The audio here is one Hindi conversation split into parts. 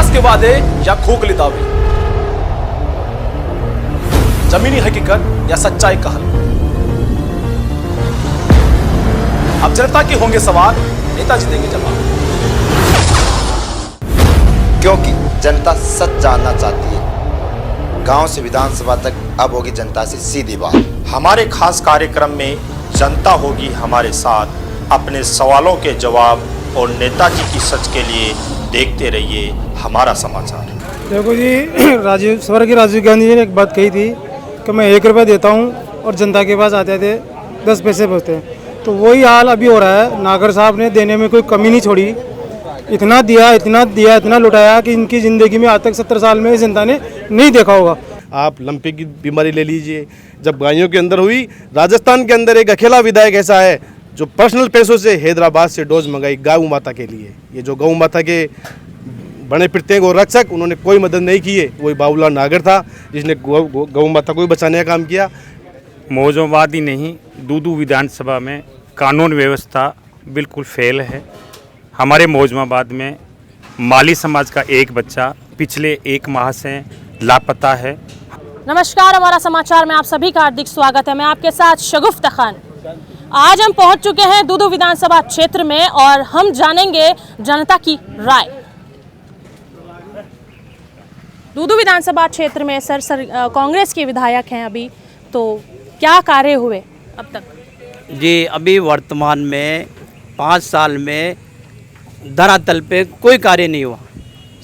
विकास के वादे या खोखले दावे, जमीनी हकीकत या सच्चाई का हल। अब जनता के होंगे सवाल, नेताजी देंगे जवाब, क्योंकि जनता सच जानना चाहती है। गांव से विधानसभा तक अब होगी जनता से सीधी बात। हमारे खास कार्यक्रम में जनता होगी हमारे साथ। अपने सवालों के जवाब और नेताजी की सच के लिए देखते रहिए हमारा समाचार। देखो जी, स्वर्गीय राजीव गांधी जी ने एक बात कही थी कि मैं 1 रुपया देता हूँ और जनता के पास आते थे 10 पैसे बचते हैं। तो वही हाल अभी हो रहा है। नागर साहब ने देने में कोई कमी नहीं छोड़ी, इतना दिया, इतना लुटाया कि इनकी ज़िंदगी में आज तक 70 साल में जनता ने नहीं देखा होगा। आप लंपी की बीमारी ले लीजिए, जब गायों के अंदर हुई। राजस्थान के अंदर एक अकेला विधायक ऐसा है जो पर्सनल पैसों से हैदराबाद से डोज मंगाई गौ माता के लिए। ये जो गौ माता के बने फिरते हैं गोरक्षक, उन्होंने कोई मदद नहीं की है। वही बाबूलाल नागर था जिसने गौ माता को बचाने का काम किया। मौजूदवादी नहीं, दूदू विधानसभा में कानून व्यवस्था बिल्कुल फेल है। हमारे मौजूदाबाद में माली समाज का एक बच्चा पिछले 1 माह से लापता है। नमस्कार, हमारा समाचार में आप सभी का हार्दिक स्वागत है। मैं आपके साथ शगुफ्ता खान। आज हम पहुंच चुके हैं दूदू विधानसभा क्षेत्र में और हम जानेंगे जनता की राय। दूदू विधानसभा क्षेत्र में सर कांग्रेस के विधायक हैं अभी, तो क्या कार्य हुए अब तक? जी, अभी वर्तमान में 5 साल में धरातल पे कोई कार्य नहीं हुआ।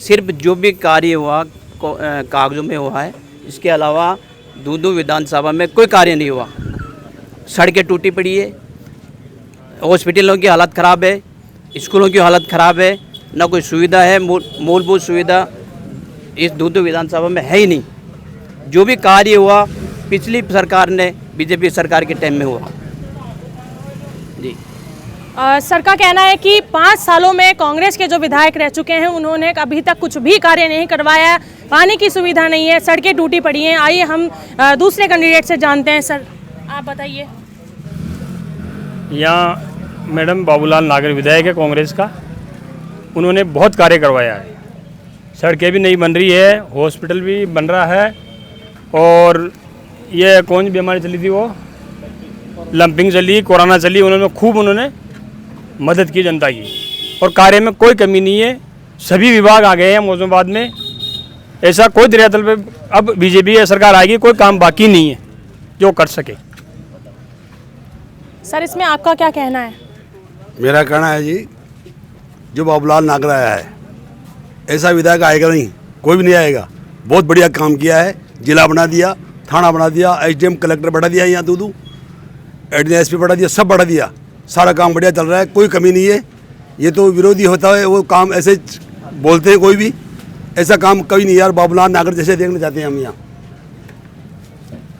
सिर्फ जो भी कार्य हुआ कागजों में हुआ है, इसके अलावा दूदू विधानसभा में कोई कार्य नहीं हुआ। सड़कें टूटी पड़ी है, हॉस्पिटलों की हालत ख़राब है, स्कूलों की हालत ख़राब है, ना कोई सुविधा है, मूलभूत सुविधा इस दूदू विधानसभा में है ही नहीं। जो भी कार्य हुआ पिछली सरकार ने, बीजेपी सरकार के टाइम में हुआ। जी, सर का कहना है कि 5 सालों में कांग्रेस के जो विधायक रह चुके हैं उन्होंने अभी तक कुछ भी कार्य नहीं करवाया है। पानी की सुविधा नहीं है, सड़कें टूटी पड़ी हैं। आइए हम दूसरे कैंडिडेट से जानते हैं। सर आप बताइए। यहाँ मैडम बाबूलाल नागर विधायक है कांग्रेस का, उन्होंने बहुत कार्य करवाया है। सड़कें भी नहीं बन रही है, हॉस्पिटल भी बन रहा है, और ये कौन सी बीमारी चली थी, वो लंपिंग चली, कोरोना चली, उन्होंने मदद की जनता की। और कार्य में कोई कमी नहीं है। सभी विभाग आ गए हैं मौजूदाबाद में। ऐसा कोई धरातल पे अब बीजेपी सरकार आएगी, कोई काम बाकी नहीं है जो कर सके। सर इसमें आपका क्या कहना है? मेरा कहना है जी, जो बाबूलाल नागर आया है, ऐसा विधायक आएगा नहीं, कोई भी नहीं आएगा। बहुत बढ़िया काम किया है, जिला बना दिया, थाना बना दिया, एसडीएम कलेक्टर बढ़ा दिया, यहाँ दूदू एसपी बढ़ा दिया, सब बढ़ा दिया। सारा काम बढ़िया चल रहा है, कोई कमी नहीं है। ये तो विरोधी होता है, वो काम ऐसे बोलते हैं, कोई भी ऐसा काम कभी नहीं यार। बाबूलाल नागर जैसे देखना चाहते हैं हम यहाँ,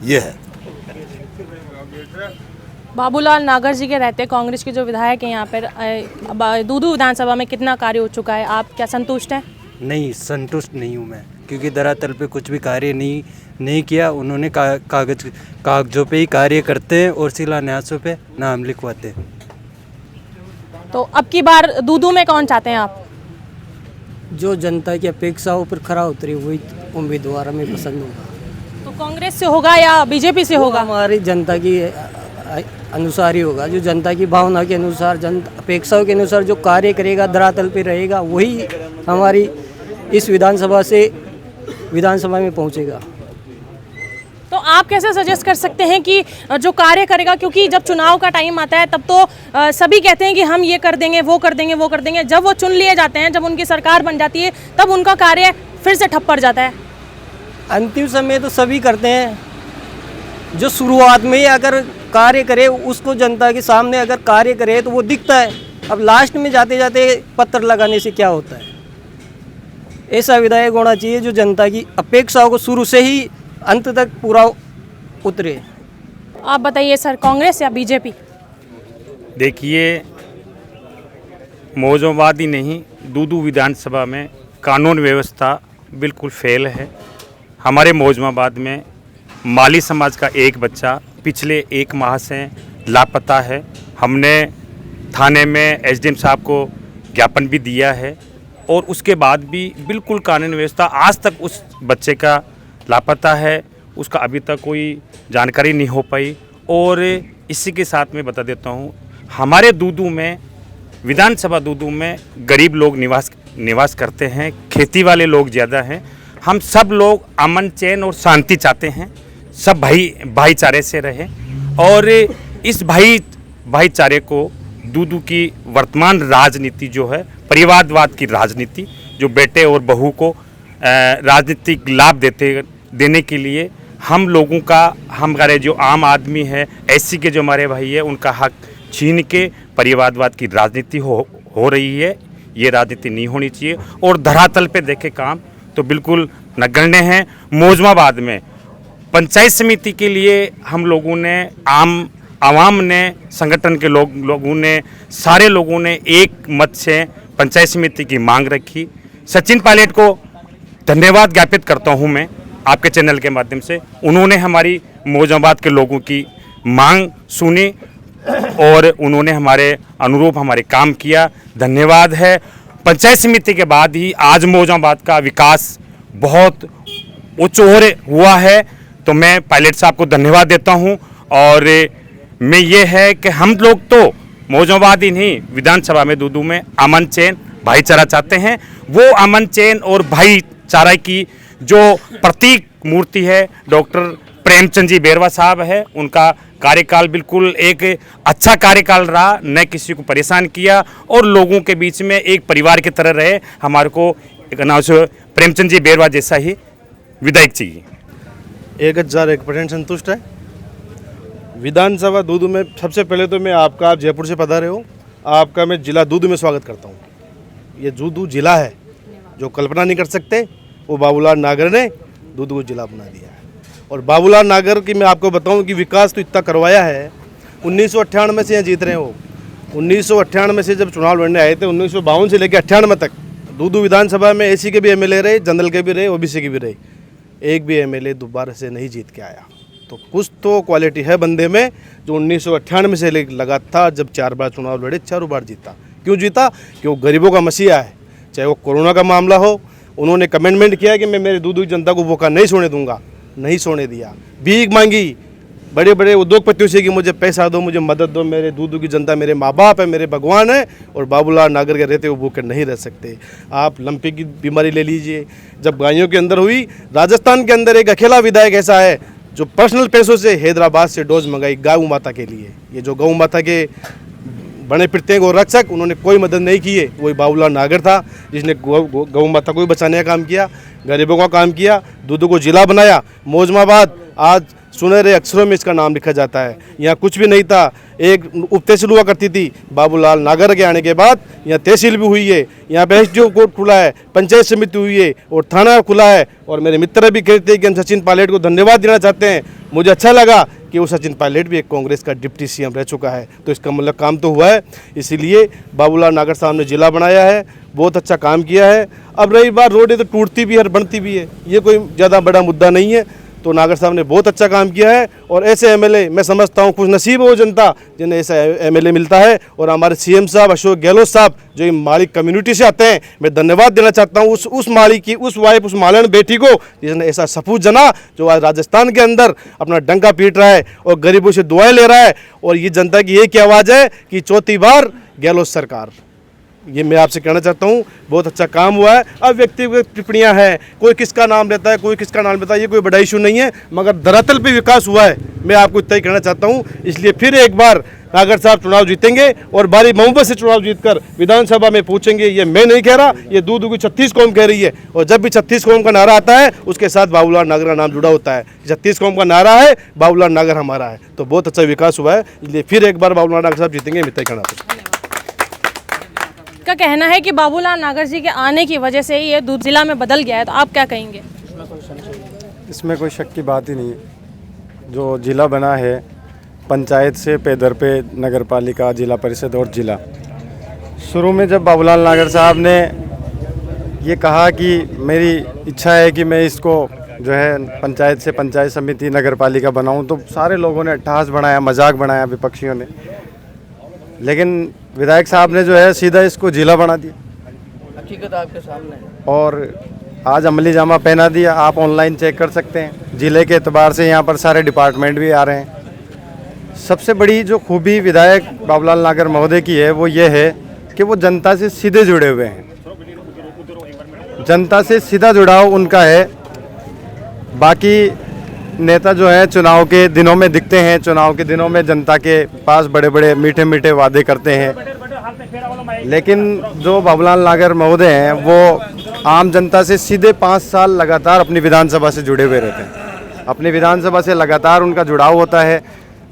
ये है। बाबूलाल नागर जी के रहते कांग्रेस के जो विधायक हैं यहाँ पर दूदू विधानसभा में कितना कार्य हो चुका है, आप क्या संतुष्ट हैं? नहीं, संतुष्ट नहीं हूँ मैं, क्योंकि धरातल पे कुछ भी कार्य नहीं किया। उन्होंने कागजों पे ही कार्य करते हैं और शिलान्यासों पे नाम लिखवाते हैं। तो अब की बार दूदू में कौन चाहते हैं आप? जो जनता की अपेक्षाओं पर खरा उतरे वही उम्मीदवार हमें पसंद होगा। तो कांग्रेस से होगा या बीजेपी से होगा? हमारी जनता की अनुसार ही होगा। जो जनता की भावना के अनुसार, जनता अपेक्षाओं के अनुसार जो कार्य करेगा, धरातल पे रहेगा, वही हमारी इस विधानसभा में पहुंचेगा। तो आप कैसे सजेस्ट कर सकते हैं कि जो कार्य करेगा, क्योंकि जब चुनाव का टाइम आता है तब तो सभी कहते हैं कि हम ये कर देंगे, वो कर देंगे, वो कर देंगे। जब वो चुन लिए जाते हैं, जब उनकी सरकार बन जाती है, तब उनका कार्य फिर से ठप पड़ जाता है। अंतिम समय तो सभी करते हैं। जो शुरुआत में ही अगर कार्य करे, उसको जनता के सामने अगर कार्य करे तो वो दिखता है। अब लास्ट में जाते जाते पत्थर लगाने से क्या होता है? ऐसा विधायक होना चाहिए जो जनता की अपेक्षाओं को शुरू से ही अंत तक पूरा उतरे। आप बताइए सर, कांग्रेस या बीजेपी? देखिए, मौजूदवादी नहीं, दूदू विधानसभा में कानून व्यवस्था बिल्कुल फेल है। हमारे मौजूदाबाद में माली समाज का एक बच्चा पिछले 1 माह से लापता है। हमने थाने में एसडीएम साहब को ज्ञापन भी दिया है। और उसके बाद भी बिल्कुल कानून व्यवस्था आज तक उस बच्चे का लापता है, उसका अभी तक कोई जानकारी नहीं हो पाई। और इसी के साथ में बता देता हूँ, हमारे दूदू में, विधानसभा दूदू में गरीब लोग निवास करते हैं, खेती वाले लोग ज़्यादा हैं। हम सब लोग अमन चैन और शांति चाहते हैं, सब भाईचारे से रहे। और इस भाईचारे को दूदू की वर्तमान राजनीति जो है, परिवारवाद की राजनीति, जो बेटे और बहू को राजनीतिक लाभ देने के लिए हम लोगों का, हमारे जो आम आदमी है, एससी के जो हमारे भाई है, उनका हक छीन के परिवारवाद की राजनीति हो रही है। ये राजनीति नहीं होनी चाहिए। और धरातल पे देखे काम तो बिल्कुल नगण्य है। मौजमाबाद में पंचायत समिति के लिए हम लोगों ने, आवाम ने, संगठन के लोगों ने, सारे लोगों ने एक मत से पंचायत समिति की मांग रखी। सचिन पायलट को धन्यवाद ज्ञापित करता हूं मैं आपके चैनल के माध्यम से। उन्होंने हमारी मौजमाबाद के लोगों की मांग सुनी और उन्होंने हमारे अनुरूप हमारे काम किया। धन्यवाद है। पंचायत समिति के बाद ही आज मौजमाबाद का विकास बहुत उच्च हुआ है। तो मैं पायलट साहब को धन्यवाद देता हूं। और मैं ये है कि हम लोग तो मौजमाबाद ही नहीं, विधानसभा में दूदू में अमन चैन भाईचारा चाहते हैं। वो अमन चैन और भाईचारा की जो प्रतीक मूर्ति है डॉक्टर प्रेमचंद जी बेरवा साहब है। उनका कार्यकाल बिल्कुल एक अच्छा कार्यकाल रहा, न किसी को परेशान किया और लोगों के बीच में एक परिवार की तरह रहे। हमारे को एक नाम से प्रेमचंद जी बेरवा जैसा ही विधायक चाहिए। 1001% संतुष्ट है। विधानसभा दूदू में सबसे पहले तो मैं आपका, आप जयपुर से पधारे हो, आपका मैं जिला दूदू में स्वागत करता हूँ। ये दूदू जिला है, जो कल्पना नहीं कर सकते, वो बाबूलाल नागर ने दूदू को जिला बना दिया है। और बाबूलाल नागर की मैं आपको बताऊं कि विकास तो इतना करवाया है। 1998 से यहाँ जीत रहे हो। 1998 से जब चुनाव लड़ने आए थे, 1952 से लेकर 98 तक दूदू विधानसभा में एसी के भी एमएलए रहे, जनरल के भी रहे, ओबीसी के भी रहे। एक भी एमएलए दोबारा से नहीं जीत के आया। तो कुछ तो क्वालिटी है बंदे में, जो 1998 से लगा था। जब 4 बार चुनाव लड़े, 4 बार जीता। क्यों जीता? क्यों गरीबों का मसीहा है। चाहे वो कोरोना का मामला हो, उन्होंने कमिटमेंट किया कि मैं मेरे दूदू की जनता को भूखा नहीं सोने दूंगा, नहीं सोने दिया। भीख मांगी बड़े बड़े उद्योगपतियों से कि मुझे पैसा दो, मुझे मदद दो, मेरे दूदू की जनता मेरे माँ बाप है, मेरे भगवान है। और बाबूलाल नागर के रहते वो भूखे नहीं रह सकते। आप लंपी की बीमारी ले लीजिए, जब गायों के अंदर हुई। राजस्थान के अंदर एक अकेला विधायक ऐसा है जो पर्सनल पैसों से हैदराबाद से डोज मंगाई गौ माता के लिए। ये जो गौ माता के बने फिरते हैं गौरक्षक, उन्होंने कोई मदद नहीं की है। वही बाबूलाल नागर था जिसने गौ माता को भी बचाने का काम किया, गरीबों का काम किया, दूदू को जिला बनाया। मौजमाबाद आज सुनहरे अक्षरों में इसका नाम लिखा जाता है। यहाँ कुछ भी नहीं था, एक उप तहसील हुआ करती थी। बाबूलाल नागर के आने के बाद यहाँ तहसील भी हुई है, यहाँ पे एसडीओ कोर्ट खुला है, पंचायत समिति हुई है और थाना खुला है। और मेरे मित्र भी कहते हैं कि हम सचिन पायलट को धन्यवाद देना चाहते हैं। मुझे अच्छा लगा कि वो सचिन पायलट भी एक कांग्रेस का डिप्टी सीएम रह चुका है, तो इसका मतलब काम तो हुआ है। इसीलिए बाबूलाल नागर साहब ने जिला बनाया है, बहुत अच्छा काम किया है। अब रही बात, रोडें तो टूटती भी है और बनती भी है, ये कोई ज़्यादा बड़ा मुद्दा नहीं है। तो नागर साहब ने बहुत अच्छा काम किया है। और ऐसे एमएलए मैं समझता हूँ खुश नसीब है वो जनता जिन्हें ऐसा एमएलए मिलता है। और हमारे सीएम साहब अशोक गहलोत साहब जो ये माली कम्युनिटी से आते हैं, मैं धन्यवाद देना चाहता हूँ उस माली की, उस वाइफ, उस मालन बेटी को जिसने ऐसा सपूत जना, जो आज राजस्थान के अंदर अपना डंका पीट रहा है और गरीबों से दुआएं ले रहा है। और ये जनता की एक ही आवाज़ है कि चौथी बार गहलोत सरकार। ये मैं आपसे कहना चाहता हूँ, बहुत अच्छा काम हुआ है। अब व्यक्तिगत टिप्पणियाँ हैं, कोई किसका नाम लेता है, कोई किसका नाम लेता है, ये कोई बड़ा इशू नहीं है, मगर धरातल पे विकास हुआ है। मैं आपको इतना ही कहना चाहता हूँ। इसलिए फिर एक बार नागर साहब चुनाव जीतेंगे और भारी बहुमत से चुनाव जीतकर विधानसभा में पूछेंगे। ये मैं नहीं कह रहा, ये दूदू की 36 कौम कह रही है। और जब भी 36 कौम का नारा आता है, उसके साथ बाबूलाल नागर का नाम जुड़ा होता है। 36 कौम का नारा है, बाबूलाल नागर हमारा है। तो बहुत अच्छा विकास हुआ है। इसलिए फिर एक बार बाबूलाल नागर साहब जीतेंगे, मैं इतना ही कहना का कहना है कि बाबूलाल नागर जी के आने की वजह से ही ये दूध जिला में बदल गया है। तो आप क्या कहेंगे? इसमें कोई शक की बात ही नहीं है। जो जिला बना है पंचायत से पैदर पे नगर पालिका, जिला परिषद और जिला। शुरू में जब बाबूलाल नागर साहब ने ये कहा कि मेरी इच्छा है कि मैं इसको जो है पंचायत से पंचायत समिति नगर पालिका बनाऊँ, तो सारे लोगों ने अट्टहास बनाया, मजाक बनाया विपक्षियों ने। लेकिन विधायक साहब ने जो है सीधा इसको जिला बना दिया। हकीकत आपके सामने है। और आज अमली जामा पहना दिया, आप ऑनलाइन चेक कर सकते हैं। ज़िले के एतबार से यहाँ पर सारे डिपार्टमेंट भी आ रहे हैं। सबसे बड़ी जो खूबी विधायक बाबूलाल नागर महोदय की है वो ये है कि वो जनता से सीधे जुड़े हुए हैं। जनता से सीधा जुड़ाव उनका है। बाकी नेता जो है चुनाव के दिनों में दिखते हैं, चुनाव के दिनों में जनता के पास बड़े बड़े मीठे मीठे वादे करते हैं, लेकिन जो बाबूलाल नागर महोदय हैं वो आम जनता से सीधे 5 साल लगातार अपनी विधानसभा से जुड़े हुए रहते हैं। अपनी विधानसभा से लगातार उनका जुड़ाव होता है।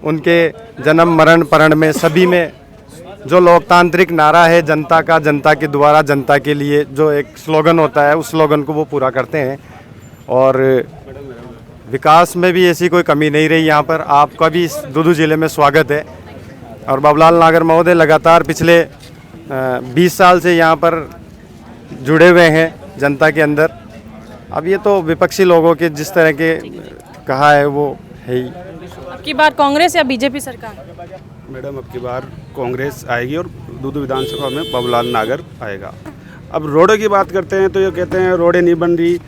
उनके जन्म मरण परण में सभी में जो लोकतांत्रिक नारा है जनता का, जनता के द्वारा जनता के लिए, जो एक स्लोगन होता है, उस स्लोगन को वो पूरा करते हैं। और विकास में भी ऐसी कोई कमी नहीं रही यहाँ पर। आपका भी इस दूदू ज़िले में स्वागत है। और बाबूलाल नागर महोदय लगातार पिछले 20 साल से यहाँ पर जुड़े हुए हैं जनता के अंदर। अब ये तो विपक्षी लोगों के जिस तरह के कहा है वो है ही। अब की बार कांग्रेस या बीजेपी सरकार? मैडम अब की बार कांग्रेस आएगी और दूदू विधानसभा में बाबूलाल नागर आएगा। अब रोडों की बात करते हैं तो ये कहते हैं रोडें नहीं बन रही।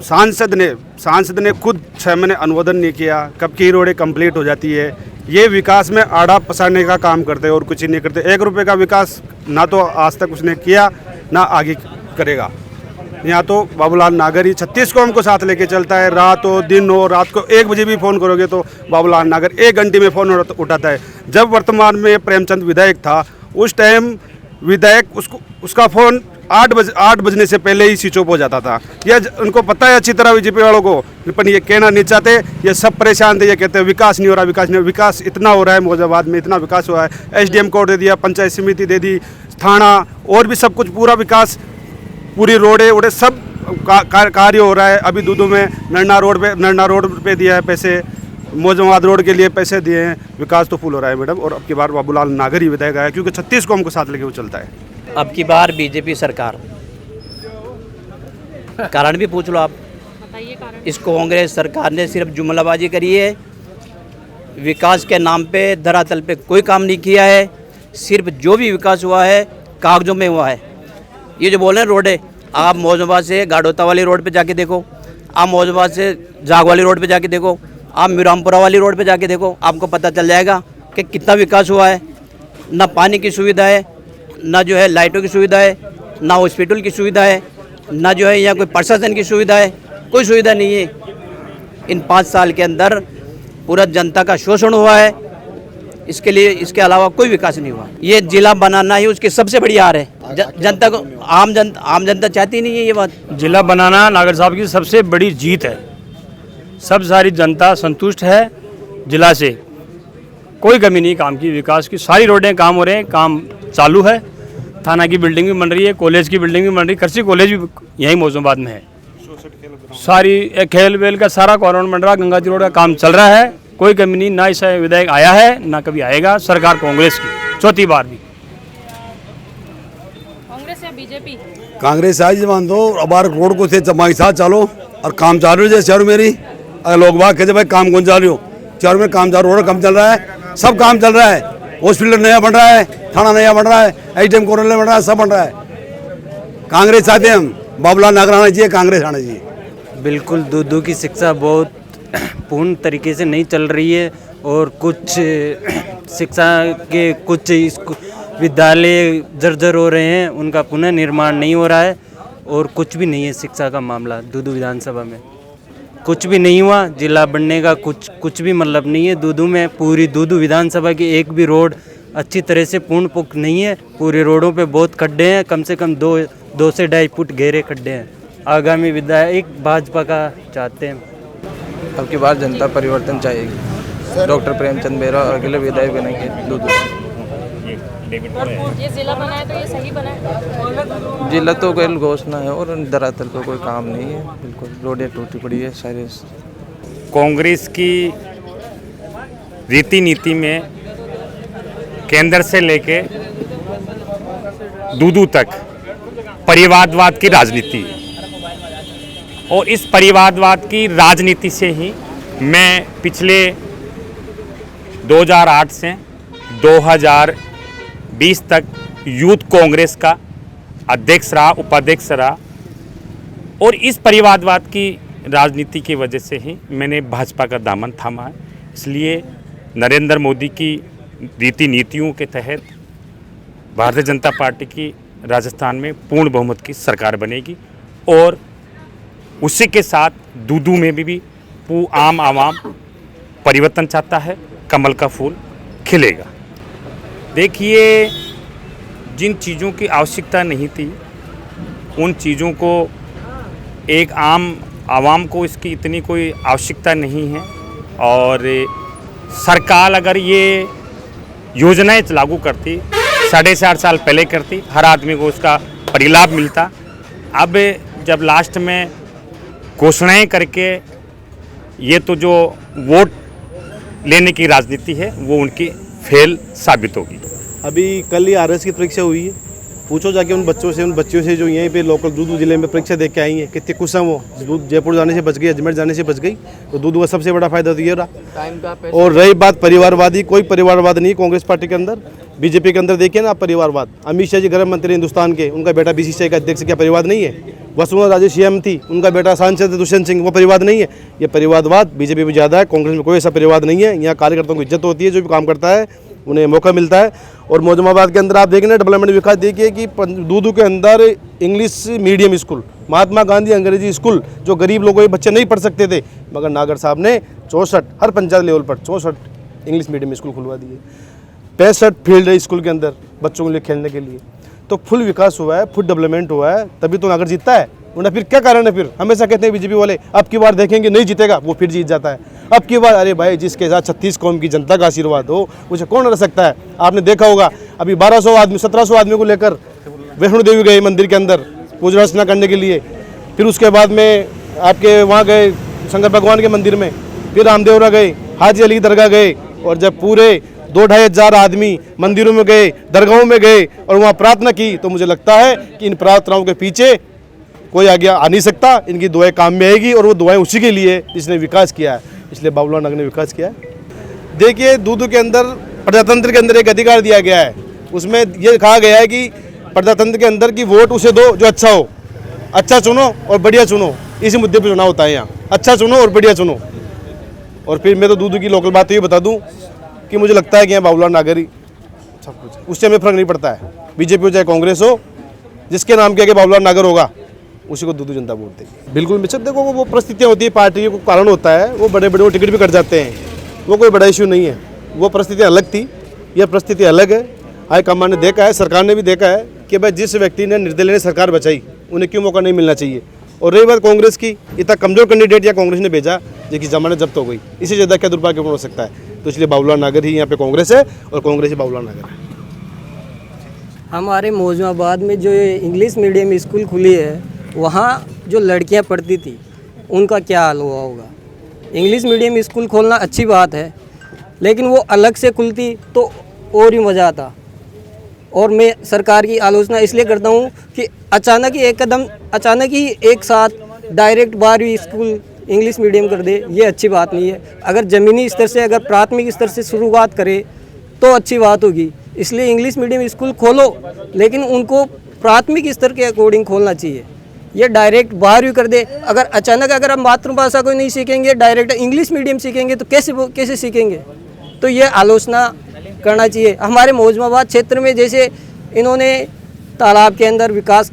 सांसद ने खुद 6 महीने अनुमोदन नहीं किया, कब की रोडें कंप्लीट हो जाती है। ये विकास में आड़ा पसारने का काम करते हैं और कुछ ही नहीं करते। 1 रुपये का विकास ना तो आज तक उसने किया ना आगे करेगा। यहाँ तो बाबूलाल नागर ही 36 कौम को साथ लेके चलता है। रात हो दिन हो, रात को 1 बजे भी फ़ोन करोगे तो बाबूलाल नागर 1 घंटे में फ़ोन उठाता है। जब वर्तमान में प्रेमचंद विधायक था उस टाइम विधायक उसका फ़ोन 8 बजने से पहले ही स्विच ऑफ हो जाता था। यह उनको पता है अच्छी तरह बीजेपी वालों को, पर ये कहना नहीं चाहते। ये सब परेशान थे, ये कहते हैं विकास नहीं हो रहा, विकास नहीं हो रहा। विकास इतना हो रहा है, मौजाबाद में इतना विकास हुआ है। SDM कोर्ट दे दिया, पंचायत समिति दे दी, थाना और भी सब कुछ पूरा विकास, पूरी रोडें सब कार्य हो रहा है। अभी दूदू में नरना रोड पे दिया है पैसे, मौजमाबाद रोड के लिए पैसे दिए हैं। विकास तो फुल हो रहा है मैडम। और अब की बार बाबूलाल नागर ही विधायक आया क्योंकि 36 कौम को साथ लेके वो चलता है। अब की बार बीजेपी सरकार। कारण भी पूछ लो आप। बताइए कारण। इस कांग्रेस सरकार ने सिर्फ जुमलाबाजी करी है, विकास के नाम पे धरातल पे कोई काम नहीं किया है। सिर्फ जो भी विकास हुआ है कागजों में हुआ है। ये जो बोल रहे हैं रोडें, आप मौजूदा से गाड़ोता वाली रोड पे जाके देखो, आप मौजूदा से जाग वाली रोड पे जाके देखो, आप मिरामपुरा वाली रोड पे जाके देखो, आपको पता चल जाएगा कि कितना विकास हुआ है। ना पानी की सुविधा है, ना जो है लाइटों की सुविधा है, ना हॉस्पिटल की सुविधा है, ना जो है यहाँ कोई प्रशासन की सुविधा है, कोई सुविधा नहीं है। इन 5 साल के अंदर पूरा जनता का शोषण हुआ है। इसके लिए इसके अलावा कोई विकास नहीं हुआ। ये जिला बनाना ही उसकी सबसे बड़ी हार है। जनता को आम जनता चाहती नहीं है ये बात। जिला बनाना नागर साहब की सबसे बड़ी जीत है। सब सारी जनता संतुष्ट है जिला से, कोई कमी नहीं काम की। विकास की सारी रोडें काम हो रहे हैं, काम चालू है। थाना की बिल्डिंग भी बन रही है, कॉलेज की बिल्डिंग भी बन रही है, कृषि कॉलेज भी यहीं मौजूदाबाद में है। सारी खेल वेल का सारा कॉर्नर बन रहा, गंगा जी रोड का काम चल रहा है, कोई कमी नहीं। ना इस विधायक आया है ना कभी आएगा। सरकार कांग्रेस की चौथी बार भी। कांग्रेस या बीजेपी? कांग्रेस आज मान दो अब रोड को से हमारे साथ चलो और काम चालू है। शहर मेरी अगर लोग बात कहते भाई काम कौन चालू हो, शहर में काम चालू, रोड काम चल रहा है, सब काम चल रहा है। हॉस्पिटल नया बन रहा है, थाना नया बन रहा है, SDM कोर्ट बन रहा है, सब बन रहा है। कांग्रेस चाहते हैं हम, बाबूलाल नागर आना चाहिए, कांग्रेस आना चाहिए। बिल्कुल दूदू की शिक्षा बहुत पूर्ण तरीके से नहीं चल रही है और कुछ शिक्षा के कुछ विद्यालय जर्जर हो रहे हैं, उनका पुनः निर्माण नहीं हो रहा है और कुछ भी नहीं है शिक्षा का मामला। दूदू विधानसभा में कुछ भी नहीं हुआ। जिला बनने का कुछ भी मतलब नहीं है। दूदू में पूरी दूदू विधानसभा की एक भी रोड अच्छी तरह से पूर्ण पुख्त नहीं है। पूरे रोडों पे बहुत खड्डे हैं, कम से कम 2 से 2.5 फुट गहरे खड्डे हैं। आगामी विधायक भाजपा का चाहते हैं। अब की बार जनता परिवर्तन चाहेगी। डॉक्टर प्रेमचंद बेरा अगले विधायक बनेंगे दूदू। ये जिला बना है तो ये सही बना है? जिला तो केवल घोषणा है और धरातल पर कोई काम नहीं है। बिल्कुल रोडें टूटी पड़ी है सारे। कांग्रेस की रीति नीति में केंद्र से लेके दूदू तक परिवारवाद की राजनीति है और इस परिवारवाद की राजनीति से ही मैं पिछले 2008 से 2020 तक यूथ कांग्रेस का अध्यक्ष रहा, उपाध्यक्ष रहा, और इस परिवारवाद की राजनीति की वजह से ही मैंने भाजपा का दामन थामा है। इसलिए नरेंद्र मोदी की रीति नीतियों के तहत भारतीय जनता पार्टी की राजस्थान में पूर्ण बहुमत की सरकार बनेगी, और उसी के साथ दूदू में भी आम आवाम परिवर्तन चाहता है, कमल का फूल खिलेगा। देखिए, जिन चीज़ों की आवश्यकता नहीं थी उन चीज़ों को एक आम आवाम को इसकी इतनी कोई आवश्यकता नहीं है, और सरकार अगर ये योजनाएं लागू करती 4.5 साल पहले करती, हर आदमी को उसका परिलाभ मिलता। अब जब लास्ट में घोषणाएं करके ये तो जो वोट लेने की राजनीति है वो उनकी फेल साबित होगी। अभी कल ही आरएस की परीक्षा हुई है, पूछो जाके उन बच्चों से जो यहीं पे लोकल दूदू जिले में परीक्षा देख के आई हैं, कितने खुश हैं वो। दूध जयपुर जाने से बच गई, अजमेर जाने से बच गई, तो दूदू का सबसे बड़ा फायदा तो ये रहा। और रही बात परिवारवादी, कोई परिवारवाद नहीं कांग्रेस पार्टी के अंदर। बीजेपी के अंदर देखिए ना परिवारवाद। अमित शाह जी गृह मंत्री हिंदुस्तान के, उनका बेटा बीसीसीआई का अध्यक्ष, क्या परिवाद नहीं है? वसुंधरा राजे सीएम थी, उनका बेटा सांसद दुष्यंत सिंह, वो परिवाद नहीं है? ये परिवारवाद बीजेपी में ज़्यादा है, कांग्रेस में कोई ऐसा परिवाद नहीं है। यहाँ कार्यकर्ताओं की इज्जत होती है, जो भी काम करता है उन्हें मौका मिलता है। और मौजूदाबाद के अंदर आप देखें ना डेवलपमेंट विकास देखिए कि दूदू के अंदर English medium school, Mahatma Gandhi अंग्रेजी स्कूल, जो गरीब लोगों के बच्चे नहीं पढ़ सकते थे, मगर नागर साहब ने 64 हर पंचायत लेवल पर 64 इंग्लिश मीडियम स्कूल खुलवा दिए। 65 फील्ड है स्कूल के अंदर बच्चों के लिए खेलने के लिए। तो फुल विकास हुआ है, फुल डेवलपमेंट हुआ है, तभी तो नागर जीतता है। उन्हें फिर क्या कारण है? फिर हमेशा कहते हैं बीजेपी वाले अब की बार देखेंगे नहीं जीतेगा, वो फिर जीत जाता है। अब की बार अरे भाई, जिसके साथ 36 कौम की जनता का आशीर्वाद हो उसे कौन रह सकता है? आपने देखा होगा अभी 1200 आदमी 1700 आदमी को लेकर वैष्णो देवी गए मंदिर के अंदर पूजा अर्चना करने के लिए, फिर उसके बाद में आपके वहाँ गए शंकर भगवान के मंदिर में, फिर रामदेवरा गए, हाजी अली की दरगाह गए, और जब पूरे 2-2.5 हज़ार आदमी मंदिरों में गए, दरगाहों में गए और वहाँ प्रार्थना की, तो मुझे लगता है कि इन प्रार्थनाओं के पीछे कोई आगे आ नहीं सकता। इनकी दुआएं काम में आएगी, और वो दुआएं उसी के लिए जिसने विकास किया है। इसलिए बाबूलाल नागर ने विकास किया है। देखिए, दूदू के अंदर प्रजातंत्र के अंदर एक अधिकार दिया गया है, उसमें ये कहा गया है कि प्रजातंत्र के अंदर की वोट उसे दो जो अच्छा हो, अच्छा चुनो और बढ़िया चुनो। इसी मुद्दे पर चुनाव होता है यहाँ, अच्छा चुनो और बढ़िया चुनो। और फिर मैं तो दूदू की लोकल बात ये बता दूँ कि मुझे लगता है कि यहाँ बाबूलाल नागर ही सब कुछ, उससे हमें फर्क नहीं पड़ता है, बीजेपी हो चाहे कांग्रेस हो, जिसके नाम के आगे बाबूलाल नागर होगा उसी को दूदू जनता वोट देगी। बिल्कुल मिश्र, देखो वो परिस्थितियाँ होती है, पार्टी को कारण होता है, वो बड़े बड़े वो टिकट भी कट जाते हैं, वो कोई बड़ा इशू नहीं है। वो परिस्थिति अलग थी, यह परिस्थिति अलग है। हाईकमान ने देखा है, सरकार ने भी देखा है कि भाई जिस व्यक्ति ने निर्दय लेने सरकार बचाई उन्हें क्यों मौका नहीं मिलना चाहिए। और रही बात कांग्रेस की, इतना कमजोर कैंडिडेट या कांग्रेस ने भेजा जिसकी जमानत जब्त हो गई, इससे ज़्यादा क्या दुर्भाग्यपूर्ण हो सकता है? तो इसलिए बाबूलाल नागर ही यहाँ पे कांग्रेस है, और कांग्रेस ही बाबूलाल नागर है। हमारे मौजूदाबाद में जो इंग्लिश मीडियम स्कूल खुली है, वहाँ जो लड़कियाँ पढ़ती थी उनका क्या हाल हुआ होगा। इंग्लिश मीडियम स्कूल खोलना अच्छी बात है, लेकिन वो अलग से खुलती तो और ही मज़ा आता। और मैं सरकार की आलोचना इसलिए करता हूँ कि अचानक ही एक साथ डायरेक्ट 12वीं स्कूल इंग्लिश मीडियम कर दे, ये अच्छी बात नहीं है। अगर ज़मीनी स्तर से, अगर प्राथमिक स्तर से शुरुआत करे तो अच्छी बात होगी। इसलिए इंग्लिश मीडियम स्कूल खोलो, लेकिन उनको प्राथमिक स्तर के अकॉर्डिंग खोलना चाहिए। ये डायरेक्ट 12वीं कर दे। अगर अचानक अगर हम मातृभाषा को नहीं सीखेंगे, डायरेक्ट इंग्लिश मीडियम सीखेंगे तो कैसे सीखेंगे? तो ये आलोचना करना चाहिए। हमारे मौजूदाबाद क्षेत्र में जैसे इन्होंने तालाब के अंदर विकास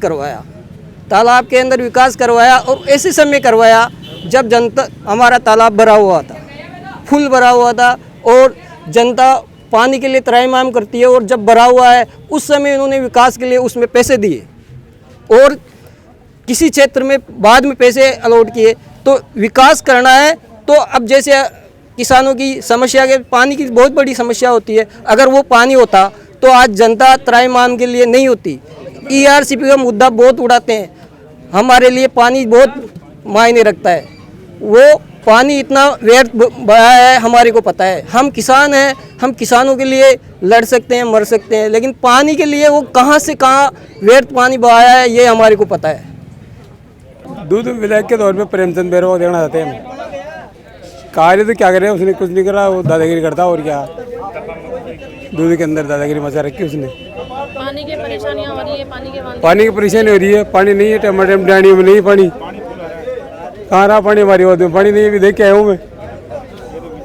करवाया, और ऐसे समय करवाया जब जनता, हमारा तालाब भरा हुआ था, फुल भरा हुआ था, और जनता पानी के लिए त्राहिमाम करती है, और जब भरा हुआ है उस समय इन्होंने विकास के लिए उसमें पैसे दिए, और किसी क्षेत्र में बाद में पैसे अलॉट किए। तो विकास करना है तो अब जैसे किसानों की समस्या के पानी की बहुत बड़ी समस्या होती है, अगर वो पानी होता तो आज जनता त्राहिमाम के लिए नहीं होती। ERCP का मुद्दा बहुत उड़ाते हैं, हमारे लिए पानी बहुत मायने रखता है। वो पानी इतना व्यर्थ बहा है, हमारे को पता है। हम किसान हैं, हम किसानों के लिए लड़ सकते हैं, मर सकते हैं, लेकिन पानी के लिए वो कहाँ से कहाँ व्यर्थ पानी बहाया है ये हमारे को पता है। दूदू विधायक के तौर पे प्रेमचंद बैरवा को देखना चाहते हैं। कार्य तो क्या करे, उसने कुछ नहीं करा, वो दादागिरी करता और क्या। दूदू के अंदर दादागिरी मचा रखी उसने। पानी की परेशानियां हो रही है, पानी के वांदे। पानी की परेशानी हो रही है, पानी नहीं है, टमाटर डांडी में नहीं पानी, कहाँ रहा पानी हमारी वाद में, पानी नहीं है, अभी देख के आया हूँ मैं,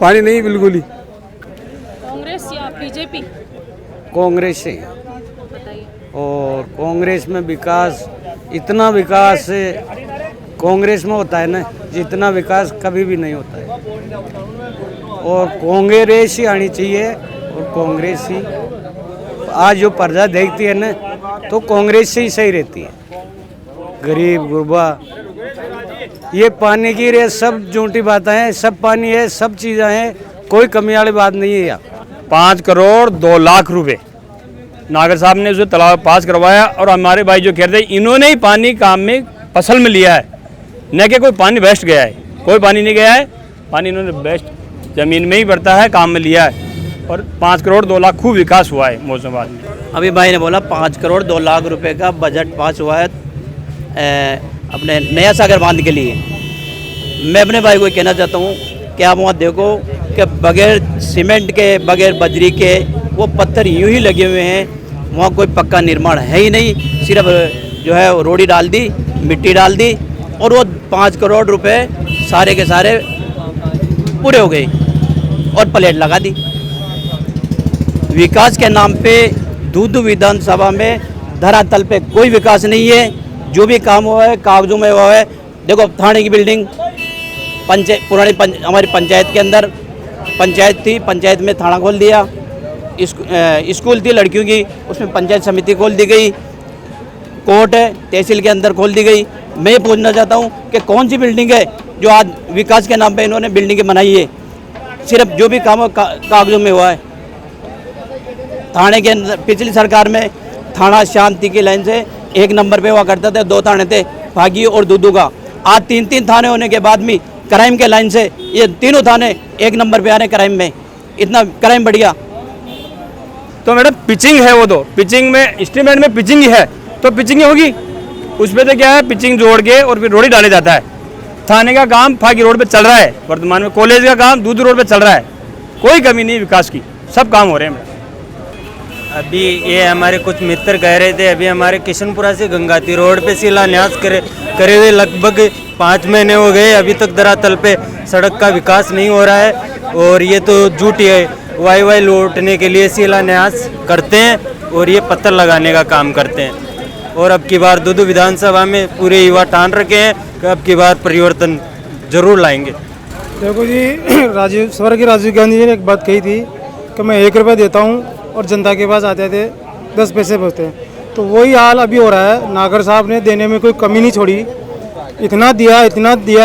पानी नहीं बिल्कुल ही। कांग्रेस या बीजेपी? कांग्रेस से। बताइए। और कांग्रेस में विकास, इतना विकास कांग्रेस में होता है ना, जितना विकास कभी भी नहीं होता है। और कांग्रेस ही आनी चाहिए, और कांग्रेस ही आज जो प्रजा देखती है ना, तो कांग्रेस से ही सही रहती है। गरीब गुरबा, ये पानी की रे सब झूठी बातें हैं, सब पानी है, सब चीज़ें हैं, कोई कमी वाली बात नहीं है यहाँ। 5 करोड़ 2 लाख रुपए नागर साहब ने उसे तालाब पास करवाया, और हमारे भाई जो कह रहे थे इन्होंने ही पानी काम में फसल में लिया है, न कि कोई पानी वेस्ट गया है। कोई पानी नहीं गया है, पानी इन्होंने वेस्ट ज़मीन में ही बढ़ता है, काम में लिया है। और 5 करोड़ 2 लाख खूब विकास हुआ है मौजूदाबाद में। अभी भाई ने बोला 5 करोड़ 2 लाख रुपए का बजट पास हुआ है अपने नया सागर बांध के लिए। मैं अपने भाई को कहना चाहता हूँ कि आप वहाँ देखो कि बगैर सीमेंट के, बगैर बजरी के वो पत्थर यूं ही लगे हुए हैं, वहाँ कोई पक्का निर्माण है ही नहीं, सिर्फ जो है रोड़ी डाल दी, मिट्टी डाल दी, और वो 5 करोड़ रुपए सारे के सारे पूरे हो गए और प्लेट लगा दी। विकास के नाम पे दूध विधानसभा में धरातल पे कोई विकास नहीं है। जो भी काम हुआ है कागजों में हुआ है। देखो थाने की बिल्डिंग हमारी पंचायत के अंदर पंचायत थी, पंचायत में थाना खोल दिया। स्कूल थी लड़कियों की, उसमें पंचायत समिति खोल दी गई। कोर्ट है तहसील के अंदर खोल दी गई। मैं ये पूछना चाहता हूँ कि कौन सी बिल्डिंग है जो आज विकास के नाम पे इन्होंने बिल्डिंगें बनाई है। सिर्फ जो भी काम हो कागजों में हुआ है। थाने के अंदर पिछली सरकार में थाना शांति की लाइन से 1 नंबर पे हुआ करता था, 2 थाने थे, भागी और दूदू का। आज 3-3 थाने होने के बाद भी क्राइम के लाइन से ये तीनों थाने 1 नंबर पे आ रहे क्राइम में, इतना क्राइम बढ़ गया। तो मैडम पिचिंग है, वो तो पिचिंग में एस्टीमेट में पिचिंग ही है, तो पिचिंग ही होगी। उस पर तो क्या है, पिचिंग जोड़ के और फिर रोड ही डाले जाता है। थाने का काम फागी रोड पे चल रहा है वर्तमान में, कॉलेज का काम दूध रोड पे चल रहा है, कोई कमी नहीं विकास की, सब काम हो रहे हैं। अभी ये हमारे कुछ मित्र कह रहे थे, अभी हमारे किशनपुरा से गंगाती रोड पे शिलान्यास करे हुए लगभग 5 महीने हो गए, अभी तक धरातल पे सड़क का विकास नहीं हो रहा है। और ये तो झूठी है, वाई लूटने के लिए शिलान्यास करते हैं और ये पत्थर लगाने का काम करते हैं। और अब की बार दूदू विधानसभा में पूरे युवा ठान रखे हैं कि अब की बार परिवर्तन जरूर लाएंगे। देखो जी, स्वर्गीय राजीव गांधी जी ने एक बात कही थी कि मैं 1 रुपया देता हूँ और जनता के पास आते थे 10 पैसे बचते हैं। तो वही हाल अभी हो रहा है। नागर साहब ने देने में कोई कमी नहीं छोड़ी, इतना दिया,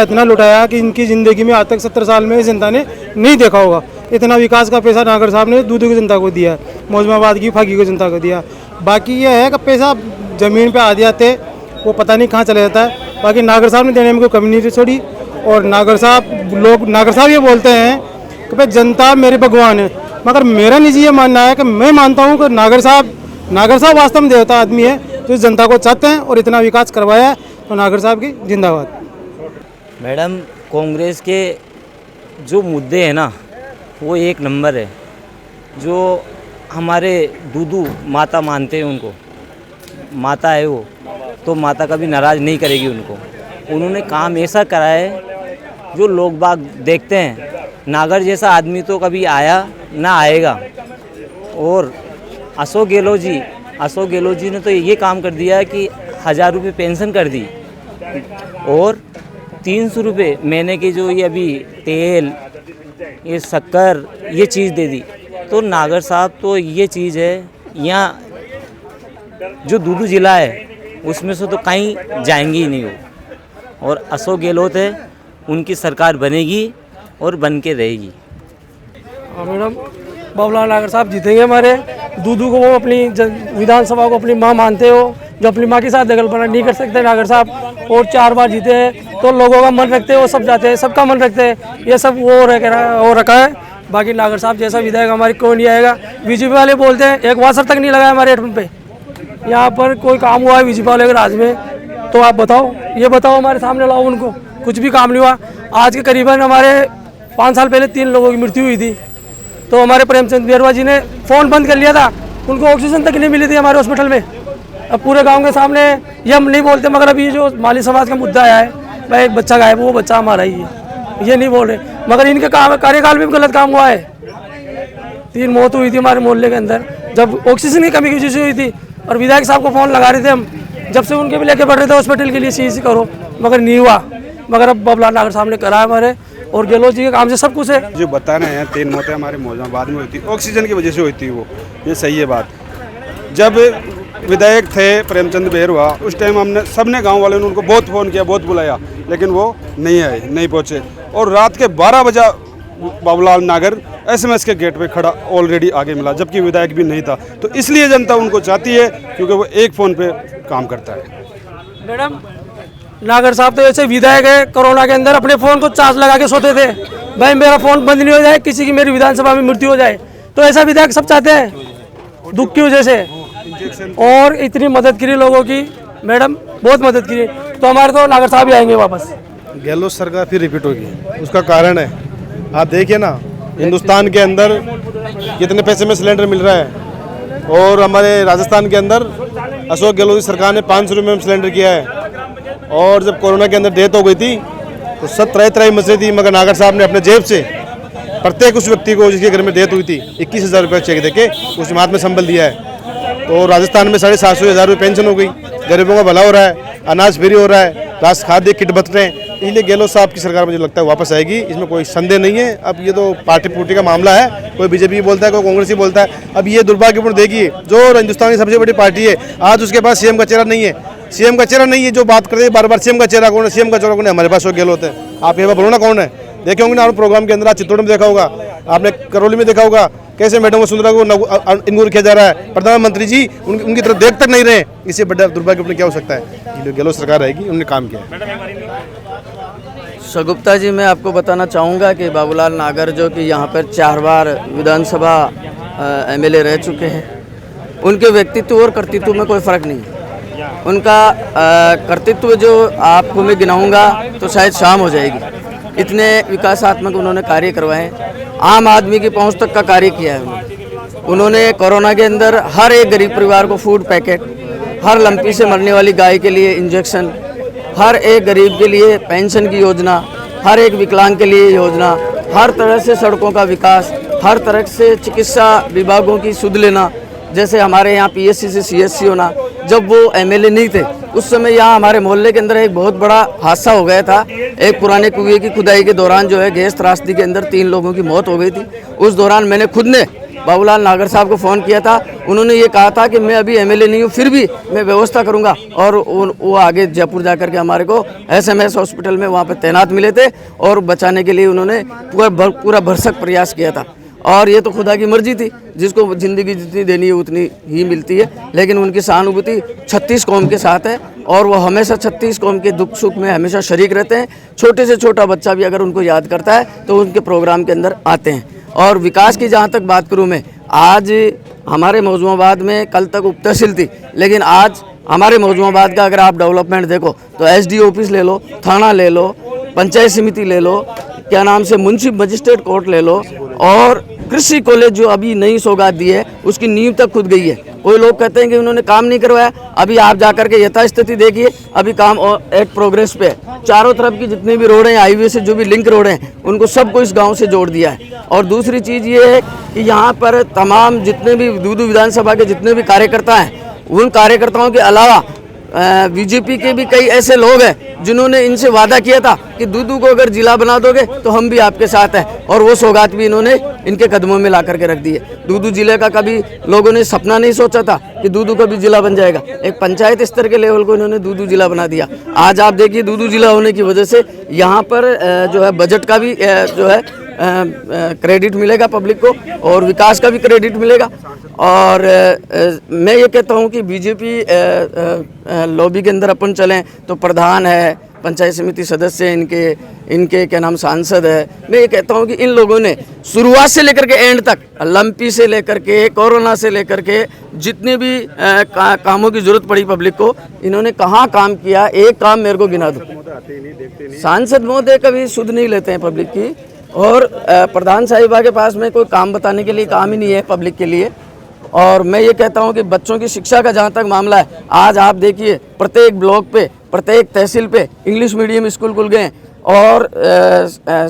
इतना लुटाया कि इनकी ज़िंदगी में आज तक 70 साल में जनता ने नहीं देखा होगा। इतना विकास का पैसा नागर साहब ने दूध की जनता को दिया, मौजूदाबाद की फागी की जनता को दिया। बाकी ये है कि पैसा ज़मीन पे आ जाते, वो पता नहीं कहाँ चला जाता है। बाकी नागर साहब ने देने में कोई कमी नहीं छोड़ी। और नागर साहब ये बोलते हैं कि भाई जनता मेरे भगवान है, मगर मेरा निजी ये मानना है कि मैं मानता हूँ कि नागर साहब वास्तव में देवता आदमी है, तो इस जनता को चाहते हैं और इतना विकास करवाया है, तो नागर साहब की जिंदाबाद। मैडम, कांग्रेस के जो मुद्दे हैं ना, वो 1 नंबर है। जो हमारे दूदू माता मानते हैं, उनको माता है वो, तो माता कभी नाराज़ नहीं करेगी उनको। उन्होंने काम ऐसा करा है जो लोग बाग देखते हैं। नागर जैसा आदमी तो कभी आया ना आएगा। और अशोक गहलोत जी ने तो ये काम कर दिया है कि 1000 रुपये पेंशन कर दी और 300 रुपये महीने की जो ये अभी तेल, ये शक्कर, ये चीज़ दे दी। तो नागर साहब तो ये चीज़ है, यहाँ जो दूदू जिला है उसमें से तो कहीं जाएंगे ही नहीं हो। और अशोक गहलोत है, उनकी सरकार बनेगी और बन के रहेगी। हाँ मैडम, बाबूलाल नागर साहब जीतेंगे हमारे। दूदू को वो अपनी विधानसभा को अपनी माँ मानते हो, जो अपनी माँ के साथ दखलअंदाजी नहीं कर सकते नागर साहब, और 4 बार जीते हैं, तो लोगों का मन रखते हैं, वो सब जाते हैं, सबका मन रखते हैं। ये सब वो रखा है। बाकी नागर साहब जैसा विधायक हमारी कोई नहीं आएगा। बीजेपी वाले बोलते हैं 1 वासर तक नहीं लगाया हमारे हेडपम्प पे। यहाँ पर कोई काम हुआ है बीजेपी वाले के राज में, तो आप बताओ, ये बताओ, हमारे सामने लाओ उनको। कुछ भी काम नहीं हुआ। आज के करीबन हमारे 5 साल पहले 3 लोगों की मृत्यु हुई थी, तो हमारे प्रेमचंद बेरवा जी ने फ़ोन बंद कर लिया था, उनको ऑक्सीजन तक नहीं मिली थी हमारे हॉस्पिटल में। अब पूरे गांव के सामने ये हम नहीं बोलते, मगर अभी जो माली समाज का मुद्दा आया है, भाई एक बच्चा गायब, वो बच्चा हमारा ही है, ये नहीं बोल रहे, मगर इनके कार्यकाल में भी गलत काम हुआ है। 3 मौत हुई थी हमारे मोहल्ले के अंदर, जब ऑक्सीजन की कमी की वजह से हुई थी। और विधायक साहब को फ़ोन लगा रहे थे हम, जब से उनके भी लेके बढ़ रहे थे हॉस्पिटल के लिए, सी करो, मगर नहीं हुआ। मगर अब बाबूलाल नागर साहब ने करा हमारे, और गहलोत जी के काम से सब कुछ है। जो बता रहे हैं 3 मौतें हमारे मौजूदाबाद में हुई थी, ऑक्सीजन की वजह से हुई थी, वो ये सही है बात। जब विधायक थे प्रेमचंद बेरुआ, उस टाइम हमने सबने गांव वालों ने उनको बहुत फ़ोन किया, बहुत बुलाया, लेकिन वो नहीं आए, नहीं पहुँचे। और रात के 12 बजे बाबूलाल नागर SMS के गेट पे खड़ा ऑलरेडी आगे मिला, जबकि विधायक भी नहीं था। तो इसलिए जनता उनको चाहती है, क्योंकि वो एक फ़ोन पे काम करता है। मैडम, नागर साहब तो ऐसे विधायक है, कोरोना के अंदर अपने फ़ोन को चार्ज लगा के सोते थे, भाई मेरा फ़ोन बंद नहीं हो जाए, किसी की मेरी विधानसभा में मृत्यु हो जाए। तो ऐसा विधायक सब चाहते हैं, दुख की वजह से। और इतनी मदद करी लोगों की, मैडम बहुत मदद करी, तो हमारे तो नागर साहब ही आएंगे वापस। गहलोत सरकार फिर रिपीट होगी, उसका कारण है, आप देखिए ना, हिंदुस्तान के अंदर कितने पैसे में सिलेंडर मिल रहा है, और हमारे राजस्थान के अंदर अशोक गहलोत की सरकार ने 500 रुपये में सिलेंडर किया है। और जब कोरोना के अंदर डेथ हो गई थी तो सब तरह मचे थी, मगर नागर साहब ने अपने जेब से प्रत्येक उस व्यक्ति को जिसके घर में डेथ हुई थी 21,000 रुपये चेक देके उस हाथ में संबल दिया है। तो राजस्थान में 750 रुपये पेंशन हो गई, गरीबों का भला हो रहा है, अनाज फ्री हो रहा है, राशन खाद्य किट बट रहे हैं। इसलिए गहलोत साहब की सरकार मुझे लगता है वापस आएगी, इसमें कोई संदेह नहीं है। अब ये तो पार्टी पुर्टी का मामला है, कोई बीजेपी बोलता है, कोई कांग्रेस बोलता है। अब ये दुर्भाग्यपूर्ण देखिए, जो हिंदुस्तान की सबसे बड़ी पार्टी है, आज उसके पास सीएम का चेहरा नहीं है, सीएम का चेहरा नहीं है। जो बात करते हैं बार बार सीएम का चेहरा कौन है, सीएम का चेहरा कौन है, हमारे पास अशोक गहलोत है। आप ये बात बोलो ना कौन है, देखे होंगे ना आप प्रोग्राम के अंदर, आज चित्तौड़ में देखा होगा, आपने करौली में देखा होगा, कैसे मैडम वसुंधरा को इनगुर किया जा रहा है। प्रधानमंत्री जी उनकी तरफ देख तक नहीं रहे, इससे बड़ा दुर्भाग्यपूर्ण क्या हो सकता है। गहलोत सरकार रहेगी, उन्होंने काम किया। सगुप्ता जी, मैं आपको बताना चाहूँगा कि बाबूलाल नागर जो कि यहाँ पर 4 बार विधानसभा MLA रह चुके हैं, उनके व्यक्तित्व और कर्तृत्व में कोई फ़र्क नहीं है। उनका कर्तृत्व जो आपको मैं गिनाऊंगा तो शायद शाम हो जाएगी, इतने विकासात्मक उन्होंने कार्य करवाए हैं, आम आदमी की पहुंच तक का कार्य किया है उन्होंने। कोरोना के अंदर हर एक गरीब परिवार को फूड पैकेट, हर लंपी से मरने वाली गाय के लिए इंजेक्शन, हर एक गरीब के लिए पेंशन की योजना, हर एक विकलांग के लिए योजना, हर तरह से सड़कों का विकास, हर तरह से चिकित्सा विभागों की सुध लेना। जैसे हमारे यहाँ PSC से CSC होना, जब वो MLA नहीं थे उस समय यहाँ हमारे मोहल्ले के अंदर एक बहुत बड़ा हादसा हो गया था। एक पुराने कुएं की खुदाई के दौरान जो है गैस त्रासदी के अंदर 3 लोगों की मौत हो गई थी। उस दौरान मैंने खुद ने बाबूलाल नागर साहब को फ़ोन किया था, उन्होंने ये कहा था कि मैं अभी MLA नहीं हूँ, फिर भी मैं व्यवस्था करूँगा। और वो आगे जयपुर जा कर के हमारे को SMS हॉस्पिटल में वहाँ पर तैनात मिले थे, और बचाने के लिए उन्होंने पूरा भरसक प्रयास किया था। और ये तो खुदा की मर्जी थी, जिसको ज़िंदगी जितनी देनी है उतनी ही मिलती है, लेकिन उनकी सहानुभूति 36 कौम के साथ है, और वो हमेशा 36 कौम के दुख सुख में हमेशा शरीक रहते हैं। छोटे से छोटा बच्चा भी अगर उनको याद करता है तो उनके प्रोग्राम के अंदर आते हैं। और विकास की जहाँ तक बात करूँ मैं, आज हमारे मौजूदाबाद में कल तक उप तहसील थी, लेकिन आज हमारे मौजूदाबाद का अगर आप डेवलपमेंट देखो तो SD ऑफिस ले लो, थाना ले लो, पंचायत समिति ले लो, क्या नाम से मुंशी मजिस्ट्रेट कोर्ट ले लो, और कृषि कॉलेज जो अभी नई सौगात दी है उसकी नींव तक खुद गई है। कोई लोग कहते हैं कि उन्होंने काम नहीं करवाया, अभी आप जाकर के यथास्थिति देखिए, अभी काम एट प्रोग्रेस पे है। चारों तरफ की जितनी भी रोडें, हाईवे से जो भी लिंक रोडें हैं, उनको सबको इस गांव से जोड़ दिया है। और दूसरी चीज़ ये है कि यहाँ पर तमाम जितने भी दूदू विधानसभा के जितने भी कार्यकर्ता हैं, उन कार्यकर्ताओं के अलावा बीजेपी के भी कई ऐसे लोग हैं जिन्होंने इनसे वादा किया था कि दूदू को अगर जिला बना दोगे तो हम भी आपके साथ हैं, और वो सौगात भी इन्होंने इनके कदमों में ला करके रख दी है। दूदू जिले का कभी लोगों ने सपना नहीं सोचा था कि दूदू का भी जिला बन जाएगा, एक पंचायत स्तर के लेवल को इन्होंने दूदू जिला बना दिया। आज आप देखिए, दूदू जिला होने की वजह से यहाँ पर जो है बजट का भी जो है क्रेडिट मिलेगा पब्लिक को, और विकास का भी क्रेडिट मिलेगा। और मैं ये कहता हूँ कि बीजेपी लॉबी के अंदर अपन चलें तो प्रधान है, पंचायत समिति सदस्य इनके क्या नाम सांसद है। मैं ये कहता हूँ कि इन लोगों ने शुरुआत से लेकर के एंड तक, लंपी से लेकर के कोरोना से लेकर के जितने भी कामों की जरूरत पड़ी पब्लिक को, इन्होंने कहाँ काम किया, एक काम मेरे को गिना दो। सांसद महोदय कभी सुध नहीं लेते हैं पब्लिक की, और प्रधान साहिबा के पास में कोई काम बताने के लिए काम ही नहीं है पब्लिक के लिए। और मैं ये कहता हूँ कि बच्चों की शिक्षा का जहाँ तक मामला है, आज आप देखिए प्रत्येक ब्लॉक पे, प्रत्येक तहसील पे इंग्लिश मीडियम स्कूल खुल गए और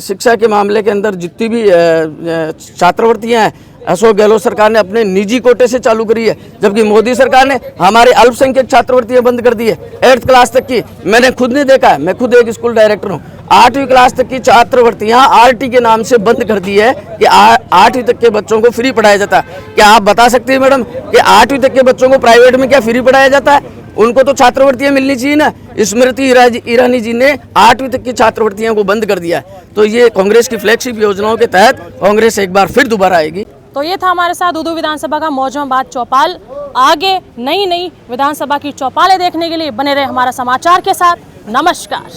शिक्षा के मामले के अंदर जितनी भी छात्रवृत्तियाँ हैं अशोक गहलोत सरकार ने अपने निजी कोटे से चालू करी है, जबकि मोदी सरकार ने हमारे अल्पसंख्यक छात्रवृत्तियां बंद कर दी है। 8th क्लास तक की मैंने खुद नहीं देखा है, मैं खुद एक स्कूल डायरेक्टर हूँ। 8वीं क्लास तक की छात्रवृत्तियां आरटी के नाम से बंद कर दी है कि 8वीं तक के बच्चों को फ्री पढ़ाया जाता है। क्या आप बता सकते हैं मैडम कि 8वीं तक के बच्चों को प्राइवेट में क्या फ्री पढ़ाया जाता है? उनको तो छात्रवृत्तियां मिलनी चाहिए ना। स्मृति ईरानी जी ने 8वीं तक की छात्रवृत्तियों को बंद कर दिया है। तो ये कांग्रेस की फ्लैगशिप योजनाओं के तहत कांग्रेस एक बार फिर दोबारा आएगी। तो ये था हमारे साथ दूदू विधानसभा का मौजूद चौपाल। आगे नई नई विधानसभा की चौपालें देखने के लिए बने रहे हमारा समाचार के साथ। नमस्कार।